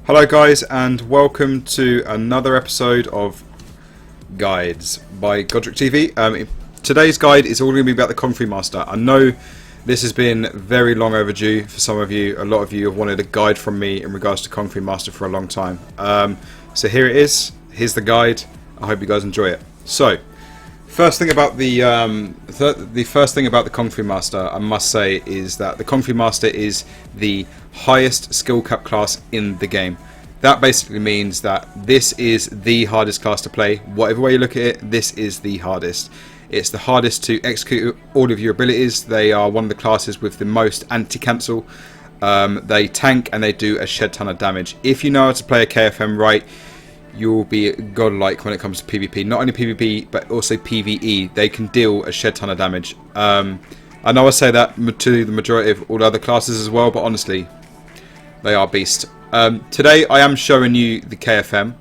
Hello guys, and welcome to another episode of Guides by Godric TV. Today's guide is all going to be about the Concrete Master. I know this has been very long overdue for some of you. A lot of you have wanted a guide from me in regards to Concrete Master for a long time. So here it is. Here's the guide. I hope you guys enjoy it. So, first thing about the Concrete Master, I must say, is that the Concrete Master is the highest skill cap class in the game. That basically means that this is the hardest class to play. Whatever way you look at it, this is the hardest. It's the hardest to execute all of your abilities. They are one of the classes with the most anti-cancel. They tank and they do a shed ton of damage. If you know how to play a KFM right, you'll be godlike when it comes to PvP. Not only PvP, but also PvE. They can deal a shed ton of damage. I know I say that to the majority of all other classes as well, but honestly, they are beasts. Today I am showing you the KFM.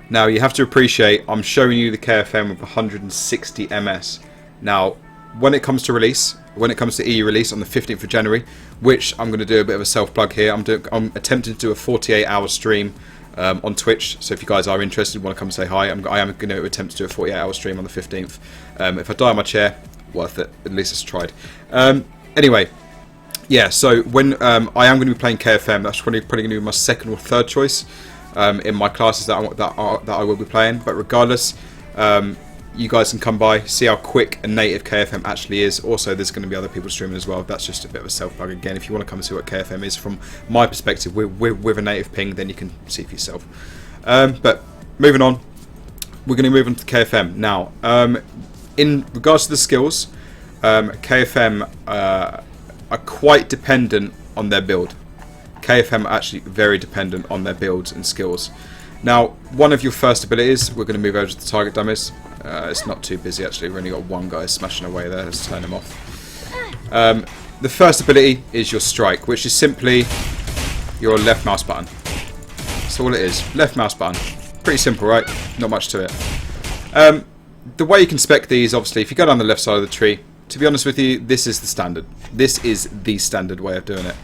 Now you have to appreciate I'm showing you the KFM with 160 MS. Now when it comes to release, when it comes to EU release on the 15th of January, which I'm going to do a bit of a self plug here, I'm attempting to do a 48-hour stream on Twitch. So if you guys are interested, want to come say hi, I am going to attempt to do a 48-hour stream on the 15th. If I die in my chair, worth it. At least it's tried. Anyway. Yeah, so when I am going to be playing KFM, that's probably going to be my second or third choice in my classes that I will be playing. But regardless, you guys can come by, see how quick a native KFM actually is. Also, there's going to be other people streaming as well. That's just a bit of a self-plug again. If you want to come and see what KFM is from my perspective with a native ping, then you can see for yourself. But moving on, we're going to move on to KFM. Now, in regards to the skills, KFM... are quite dependent on their build. KFM are actually very dependent on their builds and skills. Now, one of your first abilities, we're going to move over to the target dummies. It's not too busy actually, we've only got one guy smashing away there. Let's turn him off. The first ability is your strike, which is simply your left mouse button. That's all it is, left mouse button. Pretty simple, right? Not much to it. The way you can spec these, obviously, if you go down the left side of the tree, to be honest with you, this is the standard. This is the standard way of doing it.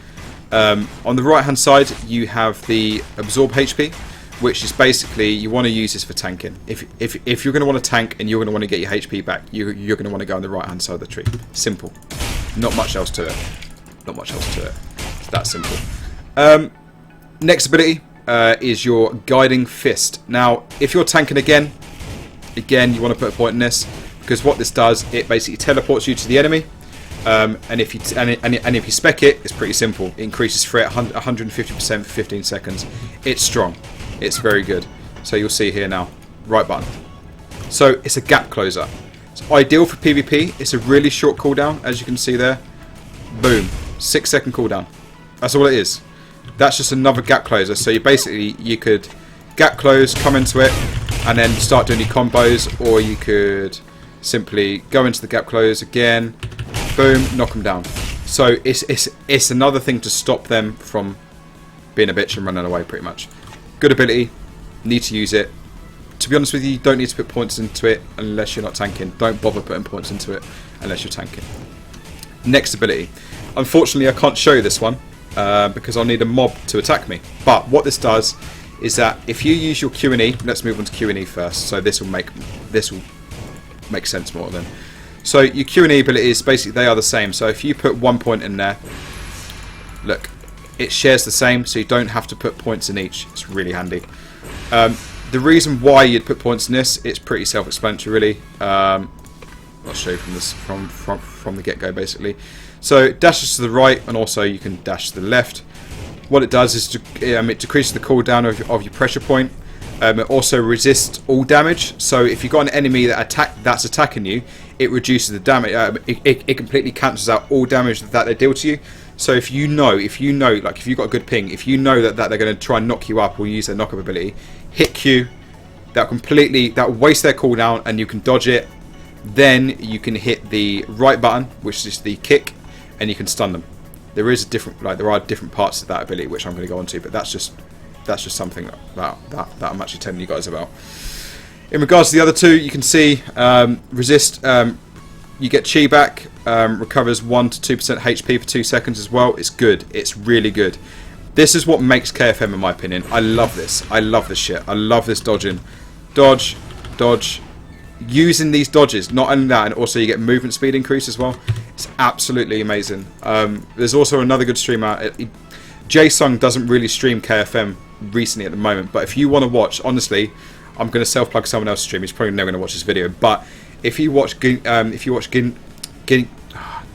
On the right hand side, you have the absorb HP, which is basically, you want to use this for tanking. If you're going to want to tank and you're going to want to get your HP back, you're going to want to go on the right hand side of the tree. Simple. Not much else to it. Not much else to it. It's that simple. Next ability is your guiding fist. Now, if you're tanking again, you want to put a point in this. Because what this does, it basically teleports you to the enemy, and if you spec it, it's pretty simple. It increases threat 150% for 15 seconds. It's strong. It's very good. So you'll see here now, right button. So it's a gap closer. It's ideal for PvP. It's a really short cooldown, as you can see there. Boom, 6-second cooldown. That's all it is. That's just another gap closer. So you could gap close, come into it, and then start doing your combos, or you could simply go into the gap close again, boom, knock them down. So it's another thing to stop them from being a bitch and running away, pretty much. Good ability, need to use it. To be honest with you, you don't need to put points into it unless you're not tanking. Don't bother putting points into it unless you're tanking. Next ability. Unfortunately, I can't show you this one because I'll need a mob to attack me. But what this does is that if you use your Q&E, let's move on to Q&E first. So this will make sense more then. So your Q&E abilities, basically they are the same. So if you put 1 point in there, look, it shares the same, so you don't have to put points in each. It's really handy. The reason why you'd put points in this, it's pretty self-explanatory really. I'll show you from the get-go basically. So it dashes to the right, and also you can dash to the left. What it does is it decreases the cooldown of your pressure point. It also resists all damage, so if you've got an enemy that's attacking you, it reduces the damage. It completely cancels out all damage that they deal to you. So if you know, like if you've got a good ping, if you know that they're going to try and knock you up or use their knock-up ability, hit Q. That will waste their cooldown, and you can dodge it. Then you can hit the right button, which is the kick, and you can stun them. There are different parts of that ability which I'm going to go on to, but that's just something that I'm actually telling you guys about. In regards to the other two, you can see resist. You get chi back, recovers 1 to 2% HP for 2 seconds as well. It's good. It's really good. This is what makes KFM, in my opinion. I love this. I love this shit. I love this dodging. Dodge, dodge. Using these dodges, not only that, and also you get movement speed increase as well. It's absolutely amazing. There's also another good streamer. Jae-Sung doesn't really stream KFM recently at the moment, but if you want to watch, honestly, I'm going to self-plug someone else's stream. He's probably never going to watch this video, but if you watch Gintaro,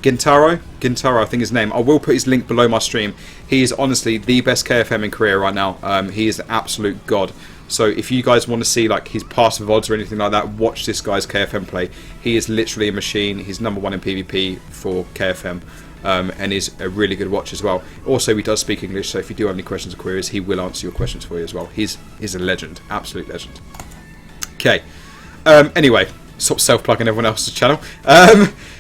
I think his name, I will put his link below my stream. He is honestly the best KFM in Korea right now. He is an absolute god. So if you guys want to see like his passive odds or anything like that, watch this guy's KFM play. He is literally a machine. He's #1 in PvP for KFM, and is a really good watch as well. Also, he does speak English, so if you do have any questions or queries, he will answer your questions for you as well. He's a legend, absolute legend. Okay. Anyway, stop self-plugging everyone else's channel.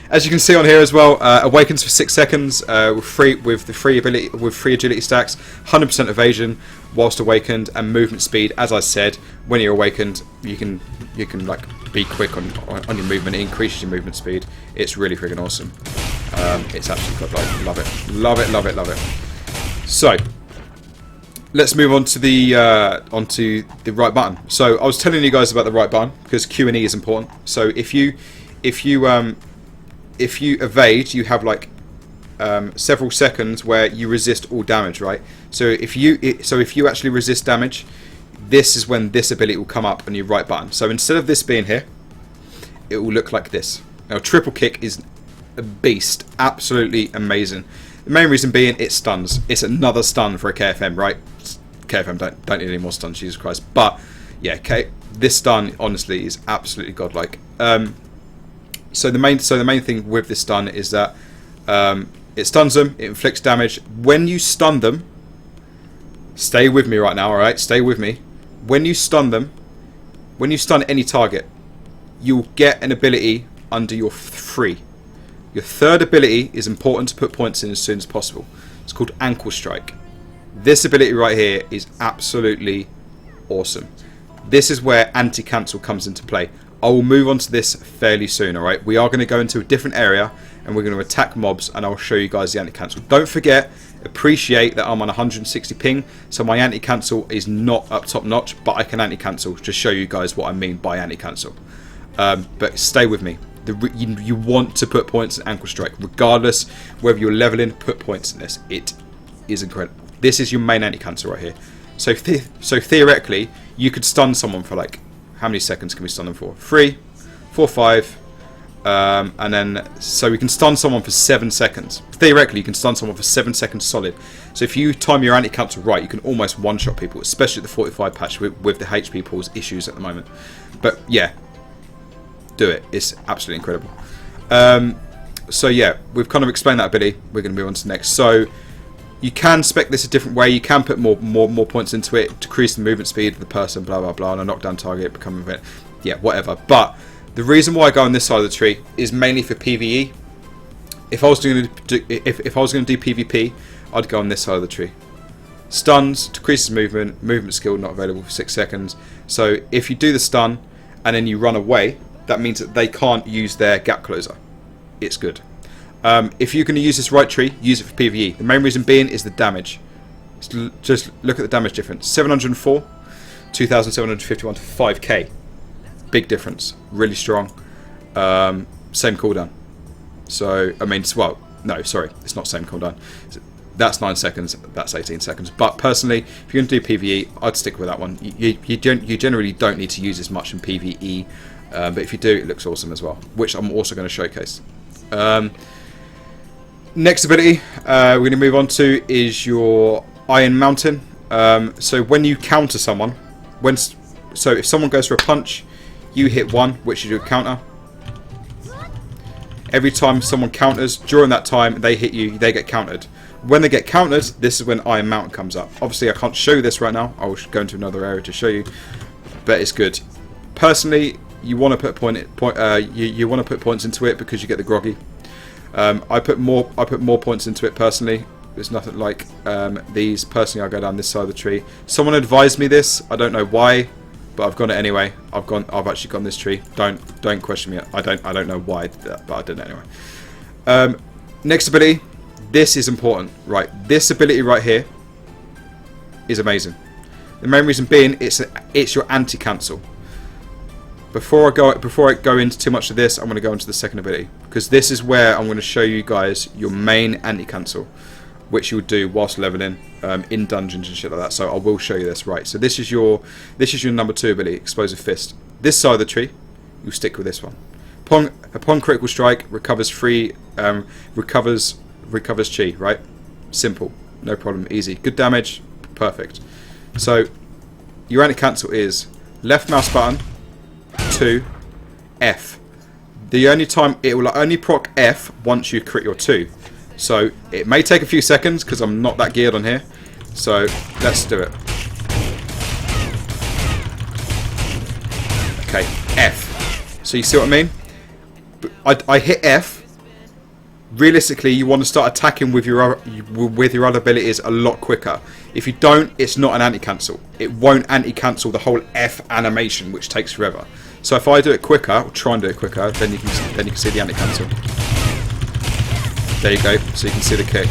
As you can see on here as well, awakens for 6 seconds with free agility stacks, 100% evasion whilst awakened, and movement speed. As I said, when you're awakened, you can like be quick on your movement. It increases your movement speed. It's really freaking awesome. It's absolutely godlike. Love it, love it, love it, love it. So let's move on to the right button. So I was telling you guys about the right button because Q&E is important. So if you evade, you have like several seconds where you resist all damage, right? So if you actually resist damage, this is when this ability will come up on your right button. So instead of this being here, it will look like this. Now, triple kick is a beast, absolutely amazing. The main reason being it stuns. It's another stun for a KFM, right? KFM don't need any more stuns, Jesus Christ. But yeah, this stun honestly is absolutely godlike. So the main thing with this stun is that it stuns them, it inflicts damage. When you stun them, stay with me right now, alright? Stay with me. When you stun them, when you stun any target, you'll get an ability under your 3. Your third ability is important to put points in as soon as possible. It's called Ankle Strike. This ability right here is absolutely awesome. This is where anti-cancel comes into play. I will move on to this fairly soon, alright? We are going to go into a different area and we're going to attack mobs, and I'll show you guys the anti-cancel. Don't forget, appreciate that I'm on 160 ping, so my anti-cancel is not up top notch, but I can anti-cancel to show you guys what I mean by anti-cancel. But stay with me. You want to put points in Ankle Strike. Regardless whether you're leveling, put points in this. It is incredible. This is your main anti-cancel right here. So theoretically, you could stun someone for like, how many seconds can we stun them for? 3, 4, 5, and then so we can stun someone for 7 seconds. Theoretically, you can stun someone for 7 seconds solid. So if you time your anti-cancel right, you can almost one-shot people, especially at the 45 patch with the HP pools issues at the moment. But yeah, do it. It's absolutely incredible. So yeah, we've kind of explained that ability. We're going to move on to the next. So you can spec this a different way. You can put more points into it, decrease the movement speed of the person, blah blah blah, and a knockdown target become event. Yeah, whatever. But the reason why I go on this side of the tree is mainly for PvE. If I was going to do PvP, I'd go on this side of the tree. Stuns, decreases movement skill not available for 6 seconds. So if you do the stun and then you run away, that means that they can't use their gap closer. It's good. If you're going to use this right tree, use it for PvE. The main reason being is the damage. Just look at the damage difference. 704, 2,751 to 5k. Big difference. Really strong. Same cooldown. So, I mean, well, no, sorry. It's not same cooldown. That's 9 seconds. That's 18 seconds. But personally, if you're going to do PvE, I'd stick with that one. You generally don't need to use as much in PvE. But if you do, it looks awesome as well. Which I'm also going to showcase. Next ability we're going to move on to is your Iron Mountain. So when you counter someone, so if someone goes for a punch, you hit 1, which is your counter. Every time someone counters, during that time they hit you, they get countered. When they get countered, this is when Iron Mountain comes up. Obviously I can't show you this right now. I will go into another area to show you, but it's good. Personally, you want to put you want to put points into it because you get the groggy. I put more points into it personally. There's nothing like these. Personally, I go down this side of the tree. Someone advised me this. I don't know why, but I've gone it anyway. I've actually gone this tree. Don't question me. I don't know why, but I did it anyway. Next ability. This is important, right? This ability right here is amazing. The main reason being it's your anti-cancel. Before I go into too much of this, I'm going to go into the second ability, because this is where I'm going to show you guys your main anti-cancel, which you'll do whilst leveling in dungeons and shit like that. So I will show you this. Right, so this is your number 2 ability, Explosive Fist. This side of the tree, you'll stick with this one. Upon critical strike, recovers chi. Right, simple, no problem, easy, good damage, perfect. So your anti-cancel is left mouse button, 2, F. The only time it will only proc F once you crit your 2. So it may take a few seconds because I'm not that geared on here. So let's do it. Okay, F. So you see what I mean? I hit F. Realistically, you want to start attacking with your other abilities a lot quicker. If you don't, it's not an anti-cancel. It won't anti-cancel the whole F animation, which takes forever. So if I do it quicker, or try and do it quicker, then you can see the anti-cancel. There you go. So you can see the kick.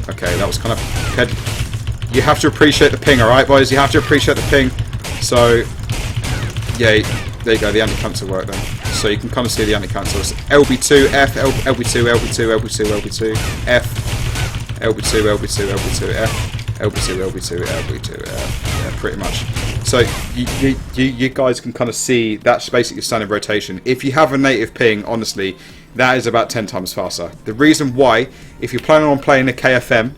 Okay, that was kind of good. You have to appreciate the ping, alright, boys? You have to appreciate the ping. So, yeah, there you go. The anti-cancel worked then. So you can kind of see the anti-cancels. LB2, F, LB2, LB2, LB2, LB2, F, LB2, LB2, LB2, F. LB2, LB2, LB2, yeah, pretty much. So you guys can kind of see that's basically standard rotation. If you have a native ping, honestly, that is about 10 times faster. The reason why, if you're planning on playing a KFM,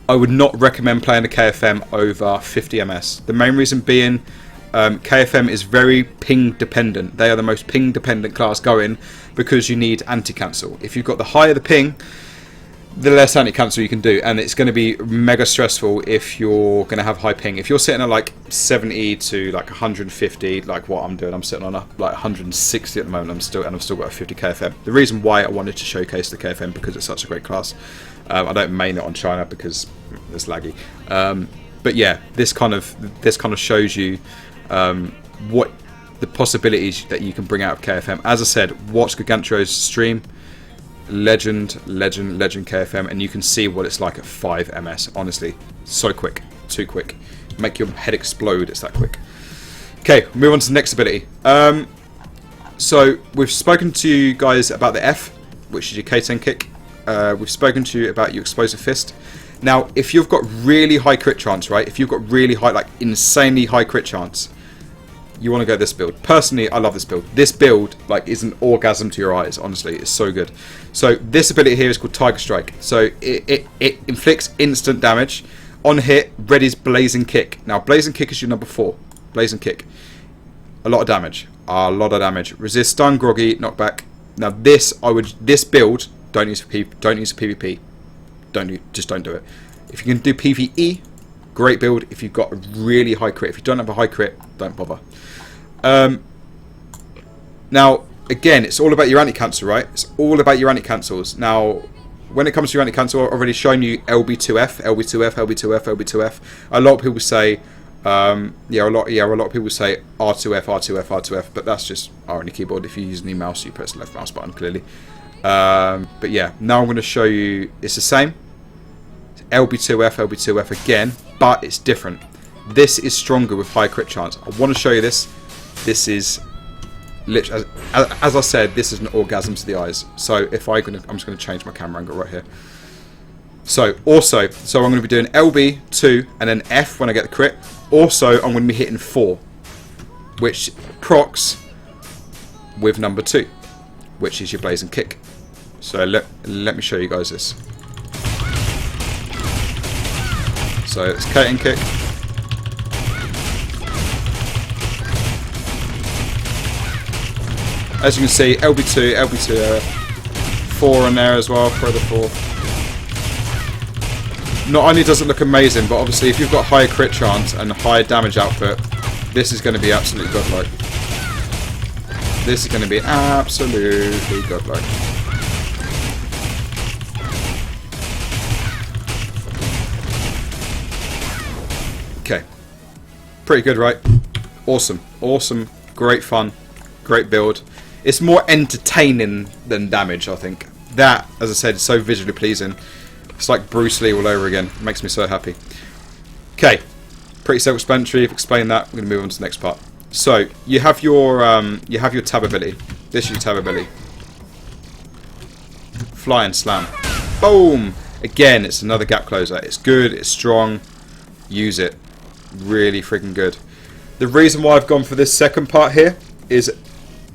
I would not recommend playing a KFM over 50 ms. The main reason being, KFM is very ping dependent. They are the most ping dependent class going because you need anti-cancel. If you've got the higher the ping, the less anti-cancel you can do, and it's going to be mega stressful if you're going to have high ping. If you're sitting at like 70 to like 150, like what I'm doing, I'm sitting on like 160 at the moment. I've still got a 50 KFM. The reason why I wanted to showcase the KFM because it's such a great class. I don't main it on China because it's laggy. But yeah, this kind of shows you what the possibilities that you can bring out of KFM. As I said, watch Gigantro's stream. Legend KFM, and you can see what it's like at 5 ms. Honestly, so quick, too quick, make your head explode. It's that quick. Okay, move on to the next ability. So we've spoken to you guys about the F, which is your K10 kick. We've spoken to you about your Explosive Fist. Now, if you've got really high crit chance, right? If you've got really high, like insanely high crit chance, you want to go this build. Personally, I love this build. This build like is an orgasm to your eyes. Honestly, it's so good. So this ability here is called Tiger Strike. So it inflicts instant damage. On hit, readies Blazing Kick. Now Blazing Kick is your number 4. Blazing Kick. A lot of damage. A lot of damage. Resist stun, groggy, knockback. Now this build don't use for PvP. Just don't do it. If you can do PvE, great build. If you've got a really high crit. If you don't have a high crit, don't bother. Now, again, it's all about your anti-cancel, right? It's all about your anti-cancels. Now, when it comes to your anti-cancel, I've already shown you LB2F, LB2F, LB2F, LB2F. A lot of people say, a lot of people say R2F, R2F, R2F, but that's just R on your keyboard. If you use the mouse, you press the left mouse button, clearly. But yeah, now I'm going to show you, it's the same. LB2F, LB2F again, but it's different. This is stronger with high crit chance. I want to show you this. This is literally, as I said, this is an orgasm to the eyes. So if I'm just going to change my camera angle right here. So I'm going to be doing LB 2 and then F when I get the crit. Also, I'm going to be hitting 4, which procs with number 2, which is your Blazing Kick. So let me show you guys this. So it's K10 kick. As you can see, LB2, 4 in there as well, for the 4. Not only does it look amazing, but obviously if you've got higher crit chance and higher damage output, this is going to be absolutely godlike. This is going to be absolutely godlike. Okay. Pretty good, right? Awesome, great fun, great build. It's more entertaining than damage, I think. That, as I said, is so visually pleasing. It's like Bruce Lee all over again. It makes me so happy. Okay, pretty self-explanatory. I've explained that. We're going to move on to the next part. So you have your tab ability. This is your tab ability. Fly and slam. Boom! Again, it's another gap closer. It's good. It's strong. Use it. Really freaking good. The reason why I've gone for this second part here is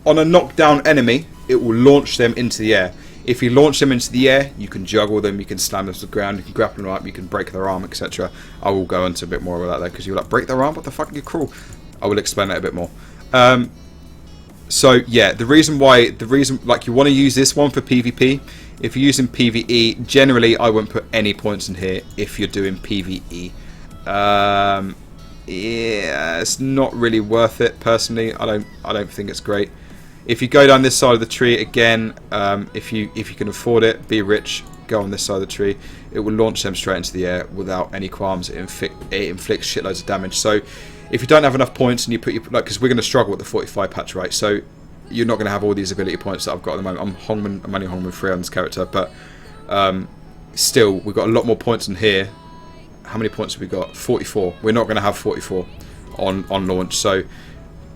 on a knockdown enemy, it will launch them into the air. If you launch them into the air, you can juggle them, you can slam them to the ground, you can grapple them up, you can break their arm, etc. I will go into a bit more about that because you're like, break their arm? What the fuck? You're cruel. I will explain that a bit more. So yeah, the reason like you want to use this one for PvP. If you're using PvE, generally I won't put any points in here if you're doing PvE. Yeah, it's not really worth it personally. I don't think it's great. If you go down this side of the tree again, if you can afford it, be rich, go on this side of the tree. It will launch them straight into the air without any qualms. It inflicts shitloads of damage. So if you don't have enough points and you put your because we're going to struggle with the 45 patch, right? So you're not going to have all these ability points that I've got at the moment. I'm only Hongman 3 on this character, but still we've got a lot more points in here. How many points have we got? 44. We're not going to have 44 on launch. So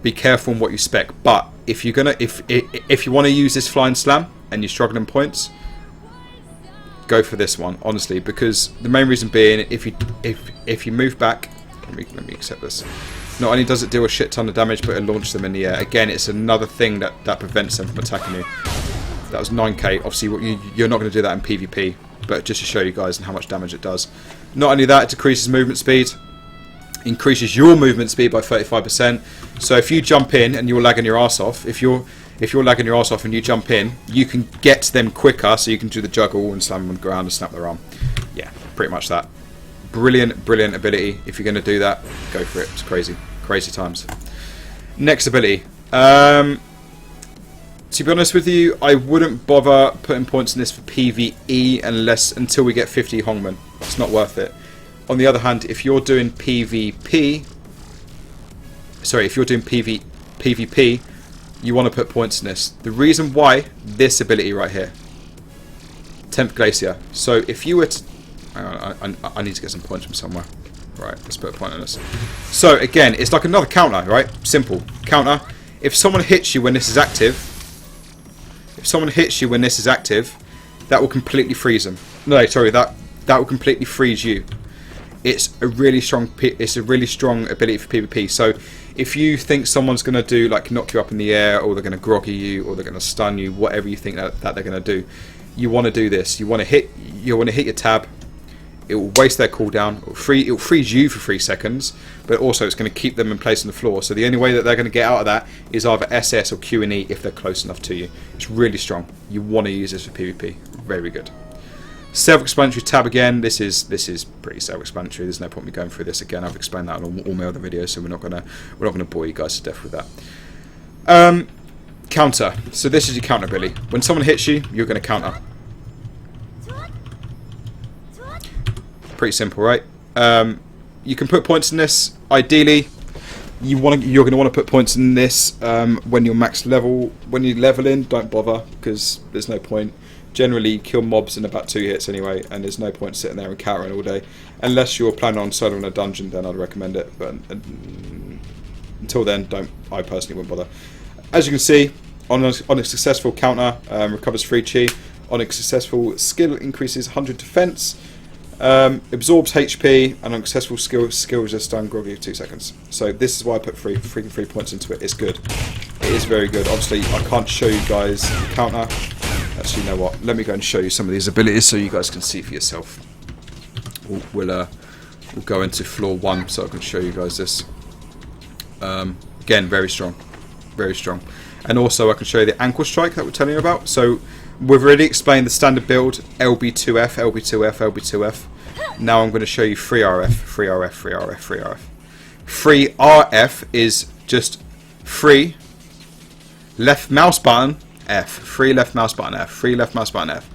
be careful on what you spec. But if you're gonna if you want to use this flying slam and you're struggling points, go for this one, honestly, because the main reason being, if you move back, let me accept this. Not only does it deal a shit ton of damage, but it launches them in the air. Again, it's another thing that prevents them from attacking you. That was 9k. Obviously, you're not going to do that in PvP, but just to show you guys how much damage it does. Not only that, it decreases movement speed, increases your movement speed by 35%. So if you jump in and you're lagging your ass off, if you're lagging your ass off and you jump in, you can get to them quicker, so you can do the juggle and slam them on the ground and snap their arm. Yeah, pretty much that. Brilliant ability. If you're going to do that, go for it. It's crazy times. Next ability. To be honest with you, I wouldn't bother putting points in this for PvE until we get 50 Hongmen. It's not worth it. On the other hand, if you're doing PvP, you want to put points in this. The reason why, this ability right here, 10th Glacier. So if you were to, I need to get some points from somewhere. Right, let's put a point on this. So again, it's like another counter, right? Simple counter. If someone hits you when this is active, that will completely freeze them. No, sorry, that will completely freeze you. It's a really strong ability for PvP. So if you think someone's going to do like knock you up in the air, or they're going to groggy you, or they're going to stun you, whatever you think that they're going to do, you want to do this. You want to hit your tab. It will waste their cooldown. It will freeze you for 3 seconds, but also it's going to keep them in place on the floor. So the only way that they're going to get out of that is either SS or Q and E if they're close enough to you. It's really strong. You want to use this for PvP. Very good. Self-explanatory tab again. This is pretty self-explanatory. There's no point me going through this again. I've explained that on all my other videos, so we're not gonna bore you guys to death with that. Counter. So this is your counter ability. When someone hits you, you're going to counter. Pretty simple, right? You can put points in this. Ideally, you're going to want to put points in this when you're max level. When you're leveling, don't bother, because there's no point. Generally, you kill mobs in about 2 hits anyway, and there's no point sitting there and countering all day. Unless you're planning on soloing a dungeon, then I'd recommend it. But until then, I personally wouldn't bother. As you can see, on a successful counter, recovers 3 chi. On a successful skill, increases 100 defense. Absorbs HP, and on successful skill resist stun groggy for 2 seconds. So this is why I put 3 points into it. It's good. It is very good. Obviously, I can't show you guys the counter. Actually, you know what? Let me go and show you some of these abilities so you guys can see for yourself. We'll go into floor 1 so I can show you guys this. Again, very strong. Very strong. And also I can show you the ankle strike that we're telling you about. So we've already explained the standard build, LB2F, LB2F, LB2F. Now I'm going to show you free RF, free RF, free RF, free RF. Free RF is just free left mouse button F, free left mouse button F, free left mouse button F.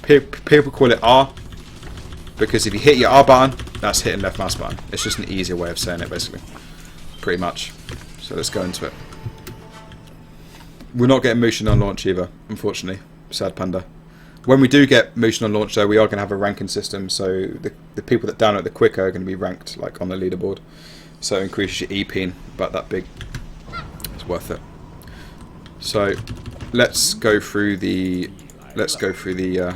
People call it R because if you hit your R button, that's hitting left mouse button. It's just an easier way of saying it, basically. Pretty much. So let's go into it. We're not getting motion on launch either, unfortunately. Sad panda. When we do get Mushin on launch, though, we are going to have a ranking system. So the people that download the quicker are going to be ranked like on the leaderboard. So it increases your EP about that big. It's worth it. So let's go through the. So the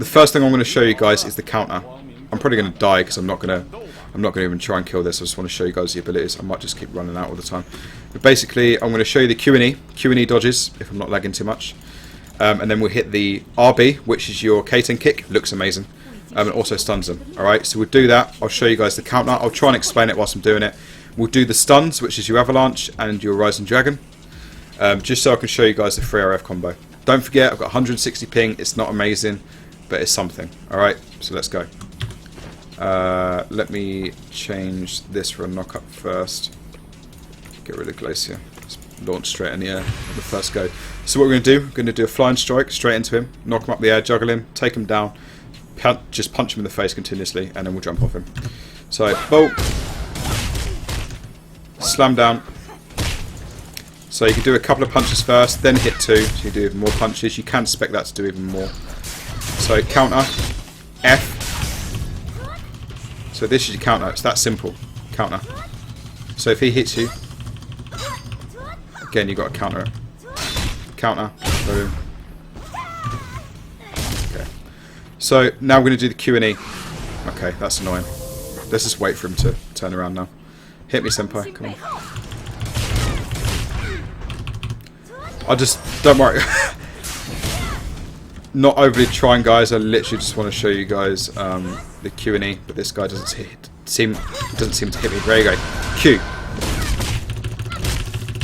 first thing I'm going to show you guys is the counter. I'm probably going to die because I'm not going to even try and kill this. I just want to show you guys the abilities. I might just keep running out all the time. But basically, I'm going to show you the Q&E dodges if I'm not lagging too much. And then we'll hit the RB, which is your K10 kick. Looks amazing. And also stuns them. Alright, so we'll do that. I'll show you guys the counter. I'll try and explain it whilst I'm doing it. We'll do the stuns, which is your Avalanche and your Rising Dragon. Just so I can show you guys the 3RF combo. Don't forget, I've got 160 ping. It's not amazing, but it's something. Alright, so let's go. Let me change this for a knock-up first. Get rid of Glacier. Let's launch straight in the air at the first go. So what we're going to do, we're going to do a flying strike straight into him, knock him up the air, juggle him, take him down, just punch him in the face continuously, and then we'll jump off him. So, bolt, slam down. So you can do a couple of punches first, then hit 2, so you do even more punches. You can expect that to do even more. So counter, F. So this is your counter. It's that simple. Counter. So if he hits you, again you got to counter it. Counter. Boom. Okay. So now we're going to do the Q&E. Okay, that's annoying. Let's just wait for him to turn around now. Hit me, senpai. Come on. I'll just... Don't worry. Not overly trying, guys. I literally just want to show you guys the Q&E, but this guy doesn't seem to hit me. There you go. Q.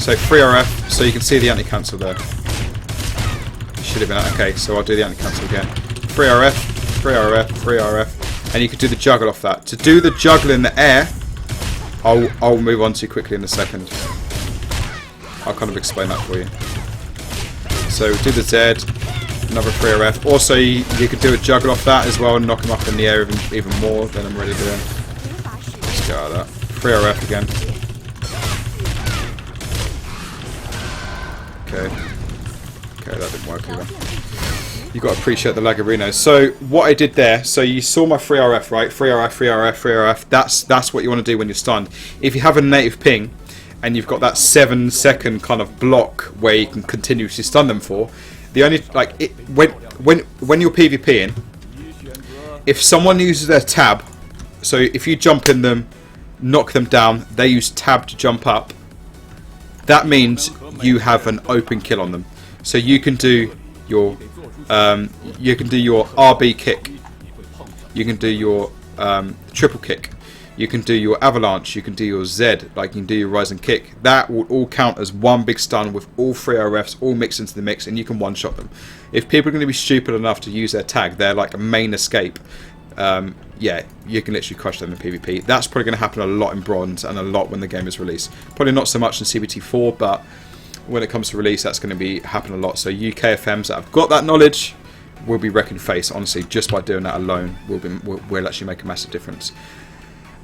So 3RF, so you can see the anti-cancel there. Should have been okay. So I'll do the anti-cancel again. 3RF, 3RF, 3RF, and you can do the juggle off that. To do the juggle in the air, I'll move on to quickly in a second. I'll kind of explain that for you. So do the Z. Another 3RF. Also, you could do a juggle off that as well and knock him up in the air even more than I'm already doing. Let's get out of that. 3RF again. Okay, that didn't work either. You've got to appreciate the Lagarinos. So, what I did there, so you saw my 3RF, right? 3RF, 3RF, 3RF. That's what you want to do when you're stunned. If you have a native ping, and you've got that 7-second kind of block where you can continuously stun them for, the only when you're PvPing, if someone uses their tab, so if you jump in them, knock them down, they use tab to jump up. That means you have an open kill on them. So you can do your RB kick, you can do your triple kick, you can do your avalanche, you can do your Z, like you can do your rising kick. That will all count as one big stun with all 3RFs all mixed into the mix, and you can one-shot them. If people are going to be stupid enough to use their tag, they're like a main escape. Yeah, you can literally crush them in PvP. That's probably going to happen a lot in Bronze and a lot when the game is released. Probably not so much in CBT4, but when it comes to release, that's going to be happen a lot. So you KFMs that have got that knowledge will be wrecking face. Honestly, just by doing that alone, we'll actually make a massive difference.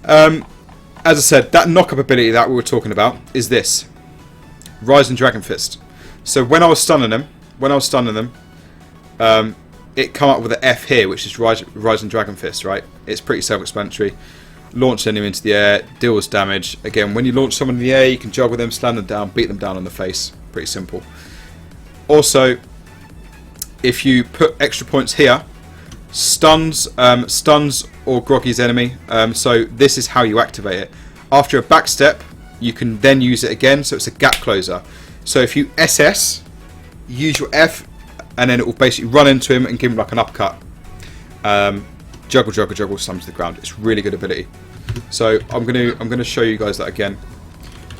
As I said, that knock-up ability that we were talking about is this Rising Dragon Fist. So when I was stunning them, it come up with an F here, which is Rising Dragon Fist, right? It's pretty self-explanatory. Launch enemy into the air, deals damage. Again, when you launch someone in the air, you can juggle them, slam them down, beat them down on the face. Pretty simple. Also, if you put extra points here, stuns or groggy's enemy. So this is how you activate it. After a back step, you can then use it again. So it's a gap closer. So if you SS, use your F, and then it will basically run into him and give him like an uppercut. Juggle, slam to the ground. It's really good ability. So I'm gonna show you guys that again,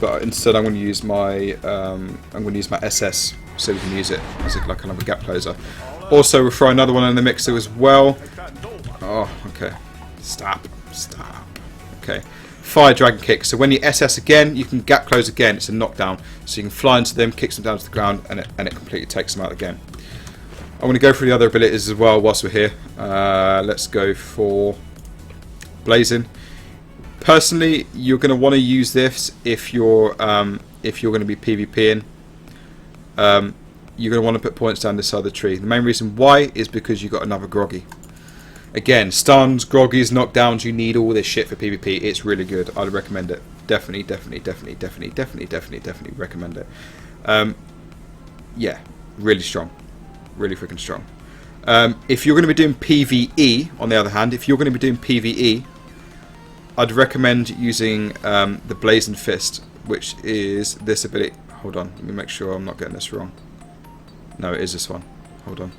but instead I'm going to use my SS so we can use it as like another gap closer. Also, we'll throw another one in the mixer as well. Oh, okay. Stop. Okay. Fire Dragon Kick. So when you SS again, you can gap close again. It's a knockdown. So you can fly into them, kicks them down to the ground, and it completely takes them out again. I'm going to go through the other abilities as well whilst we're here. Let's go for Blazing. Personally, you're going to want to use this if you're going to be PvPing. you're going to want to put points down this side of the tree. The main reason why is because you've got another groggy. Again, stuns, groggies, knockdowns, you need all this shit for PvP. It's really good. I'd recommend it. Definitely recommend it. Yeah, really strong. Really freaking strong. If you're going to be doing PvE, on the other hand, if you're going to be doing PvE, I'd recommend using the Blazing Fist, which is this ability. Hold on, let me make sure I'm not getting this wrong. No, it is this one. Hold on.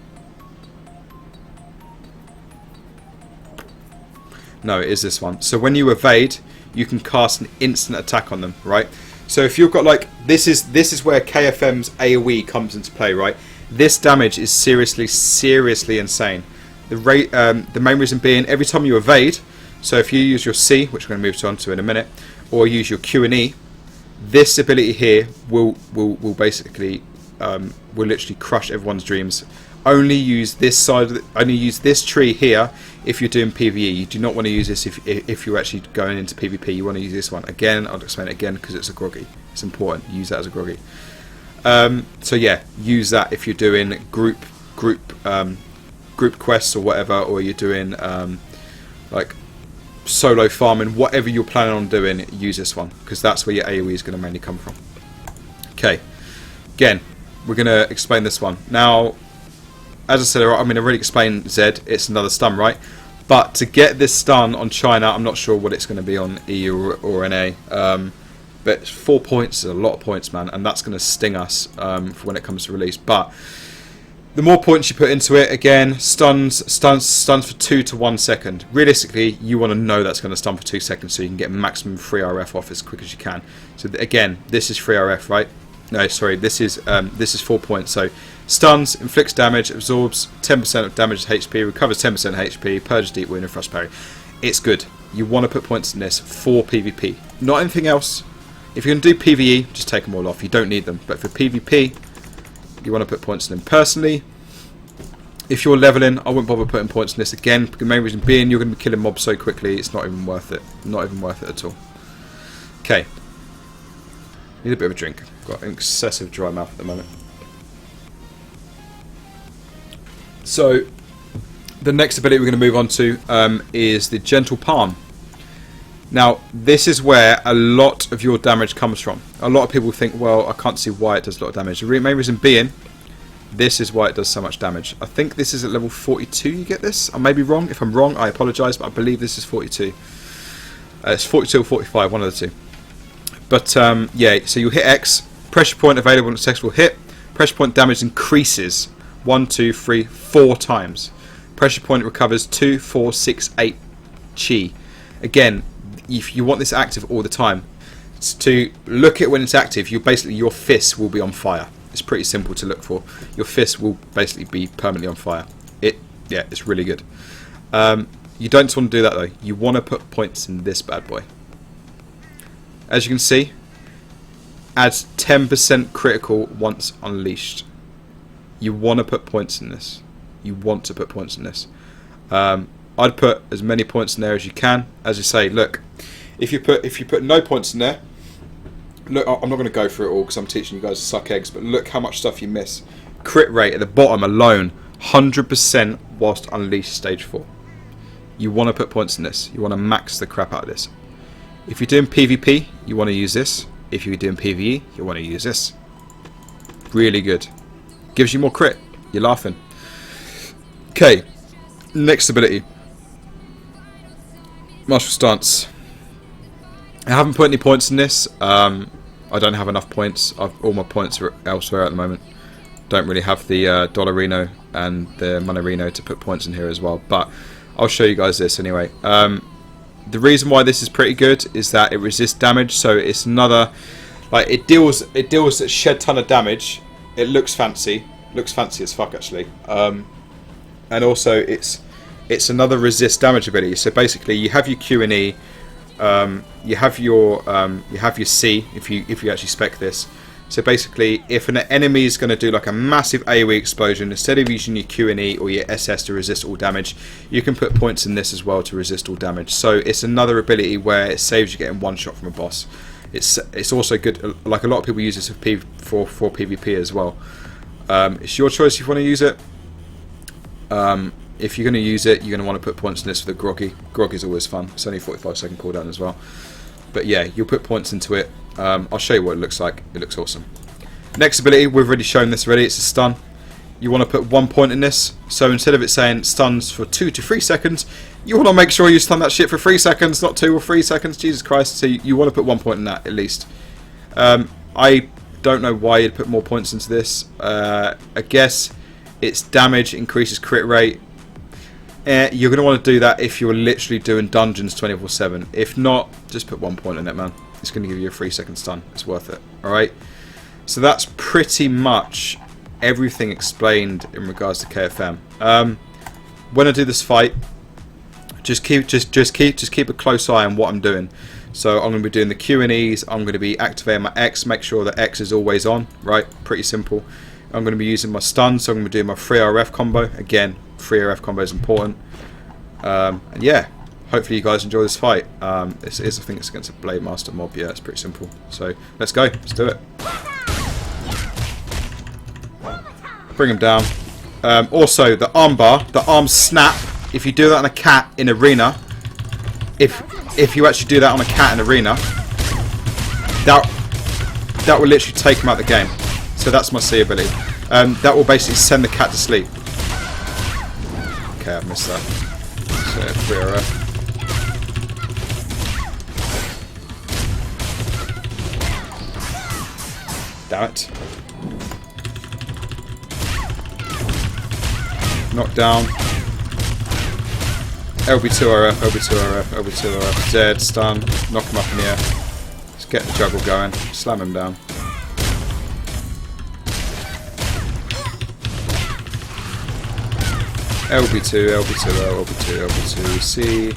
No, it is this one. So when you evade, you can cast an instant attack on them, right? So if you've got like this is where KFM's AoE comes into play, right? This damage is seriously insane. The main reason being every time you evade, so if you use your C, which we're going to move on to in a minute, or use your Q and E, this ability here will basically will literally crush everyone's dreams. Only use this side. Only use this tree here if you're doing PvE. You do not want to use this if you're actually going into PvP. You want to use this one again. I'll explain it again because it's a groggy. It's important. Use that as a groggy. So yeah, use that if you're doing group quests or whatever, or you're doing like solo farming, whatever you're planning on doing. Use this one because that's where your AoE is going to mainly come from. Okay, again, we're going to explain this one now. As I said, I mean, I already explained Z. It's another stun, right? But to get this stun on China, I'm not sure what it's going to be on EU or NA. But 4 points is a lot of points, man, and that's going to sting us for when it comes to release. But the more points you put into it, again, stuns for 2 to 1 second. Realistically, you want to know that's going to stun for 2 seconds so you can get maximum free RF off as quick as you can. So again, this is free RF, right? No, sorry, this is 4 points. So stuns, inflicts damage, absorbs 10% of damage HP, recovers 10% HP, purges deep wound and frost parry. It's good. You want to put points in this for PvP, not anything else. If you're going to do PvE, just take them all off. You don't need them. But for PvP, you want to put points in them. Personally, if you're leveling, I wouldn't bother putting points in this again. The main reason being, you're going to be killing mobs so quickly, it's not even worth it. Not even worth it at all. Okay. Need a bit of a drink. Got an excessive dry mouth at the moment. So, the next ability we're going to move on to is the Gentle Palm. Now, this is where a lot of your damage comes from. A lot of people think, well, I can't see why it does a lot of damage. The main reason being, this is why it does so much damage. I think this is at level 42 you get this. I may be wrong. If I'm wrong, I apologise, but I believe this is 42. It's 42 or 45, one of the two. But, yeah, so you hit X. Pressure point available on a successful hit. Pressure point damage increases 1, 2, 3, 4 times. Pressure point recovers 2, 4, 6, 8 chi. Again, if you want this active all the time, to look at when it's active, your fist will be on fire. It's pretty simple to look for. Your fist will basically be permanently on fire. Yeah, it's really good. You don't just want to do that though. You want to put points in this bad boy. As you can see, adds 10% critical once unleashed. You want to put points in this. You want to put points in this. I'd put as many points in there as you can. As you say, look, if you put no points in there, look, I'm not going to go through it all because I'm teaching you guys to suck eggs, but look how much stuff you miss. Crit rate at the bottom alone, 100% whilst unleashed stage 4. You want to put points in this. You want to max the crap out of this. If you're doing PvP, you want to use this. If you're doing PvE, you want to use this. Really good. Gives you more crit. You're laughing. Okay, next ability. Martial Stance. I haven't put any points in this. I don't have enough points. All my points are elsewhere at the moment. Don't really have the Dollarino and the Monorino to put points in here as well. But I'll show you guys this anyway. The reason why this is pretty good is that it resists damage. So it's another, like it deals a shed ton of damage. It looks fancy. Looks fancy as fuck actually. And also it's another resist damage ability. So basically you have your Q and E. You have your C if you actually spec this. So basically, if an enemy is going to do like a massive AoE explosion, instead of using your Q and E or your SS to resist all damage, you can put points in this as well to resist all damage. So it's another ability where it saves you getting one shot from a boss. It's also good. Like a lot of people use this for PvP as well. It's your choice if you want to use it. If you're going to use it, you're going to want to put points in this for the groggy. Groggy is always fun. It's only 45-second cooldown as well. But yeah, you'll put points into it. I'll show you what it looks like. It looks awesome. Next ability, we've already shown this already. It's a stun. You want to put 1 point in this. So instead of it saying stuns for 2 to 3 seconds, you want to make sure you stun that shit for 3 seconds, not 2 or 3 seconds. Jesus Christ. So you want to put 1 point in that at least. I don't know why you'd put more points into this. I guess its damage increases crit rate. You're going to want to do that if you're literally doing dungeons 24/7. If not, just put 1 point in it, man. It's going to give you a 3-second stun. It's worth it. Alright? So that's pretty much everything explained in regards to KFM. When I do this fight, just keep a close eye on what I'm doing. So I'm going to be doing the Q and E's. I'm going to be activating my X. Make sure that X is always on. Right? Pretty simple. I'm going to be using my stun. So I'm going to be doing my 3RF combo. Again, 3RF combo is important. And yeah, hopefully you guys enjoy this fight. This is, I think it's against a Blade Master mob. Yeah, it's pretty simple. So let's go. Let's do it. Bring him down. Also, the armbar, the arm snap. If you do that on a cat in arena, if you actually do that on a cat in arena, that will literally take him out of the game. So that's my C ability. That will basically send the cat to sleep. Okay, I've missed that. So 3RF. Damn it. Knock down. LB2RF, LB2RF, LB2RF. Dead, stun. Knock him up in the air. Let's get the juggle going. Slam him down. LB2, LB2, LB2, LB2, C,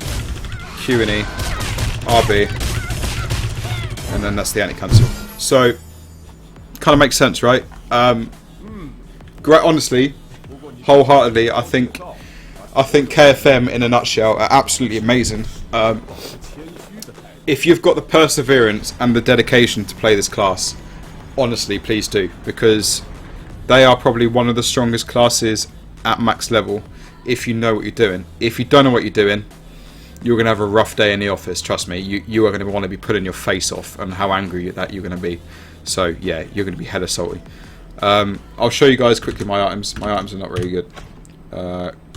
Q and E, RB, and then that's the anti-cancel. So, kind of makes sense, right? Great, honestly, wholeheartedly, I think KFM in a nutshell are absolutely amazing. If you've got the perseverance and the dedication to play this class, honestly, please do, because they are probably one of the strongest classes at max level. If you know what you're doing. If you don't know what you're doing, you're going to have a rough day in the office, trust me. You are going to want to be putting your face off and how angry that you're going to be. So yeah, you're going to be hella salty. I'll show you guys quickly my items. My items are not very good.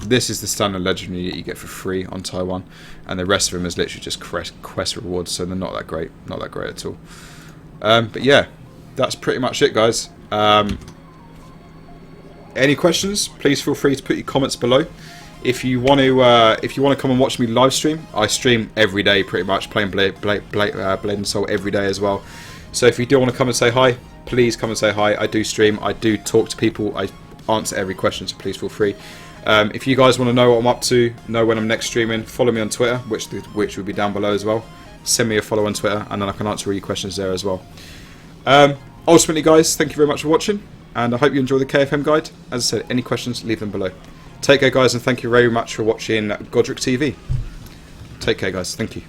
This is the standard legendary that you get for free on Taiwan, and the rest of them is literally just quest rewards, so they're not that great. Not that great at all. But yeah, that's pretty much it, guys. Any questions? Please feel free to put your comments below. If you want to come and watch me live stream, I stream every day pretty much, playing Blade and Soul every day as well. So if you do want to come and say hi, please come and say hi. I do stream, I do talk to people, I answer every question, so please feel free. If you guys want to know what I'm up to, know when I'm next streaming, follow me on Twitter, which will be down below as well. Send me a follow on Twitter, and then I can answer all your questions there as well. Ultimately, guys, thank you very much for watching, and I hope you enjoy the KFM guide. As I said, any questions, leave them below. Take care, guys, and thank you very much for watching Godric TV. Take care, guys. Thank you.